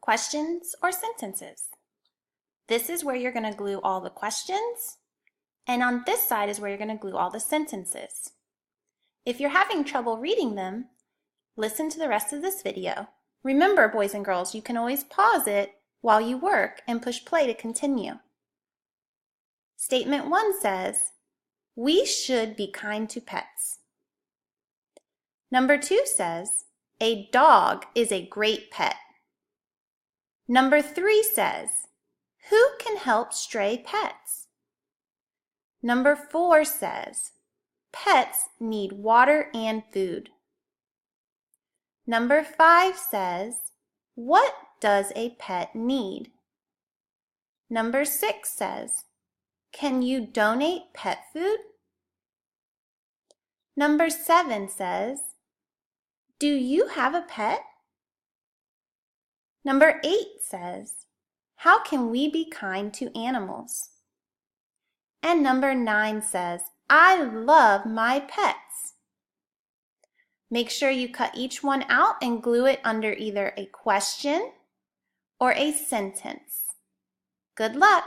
questions or sentences. This is where you're going to glue all the questions, and on this side is where you're going to glue all the sentences. If you're having trouble reading them, listen to the rest of this video. Remember, boys and girls, you can always pause it while you work and push play to continue. Statement 1 says, we should be kind to pets. Number 2 says, a dog is a great pet. Number 3 says, who can help stray pets? Number 4 says, pets need water and food. Number 5 says, what does a pet need? Number 6 says, can you donate pet food? Number 7 says, do you have a pet? Number 8 says, how can we be kind to animals? And number 9 says, I love my pets. Make sure you cut each one out and glue it under either a question or a sentence. Good luck!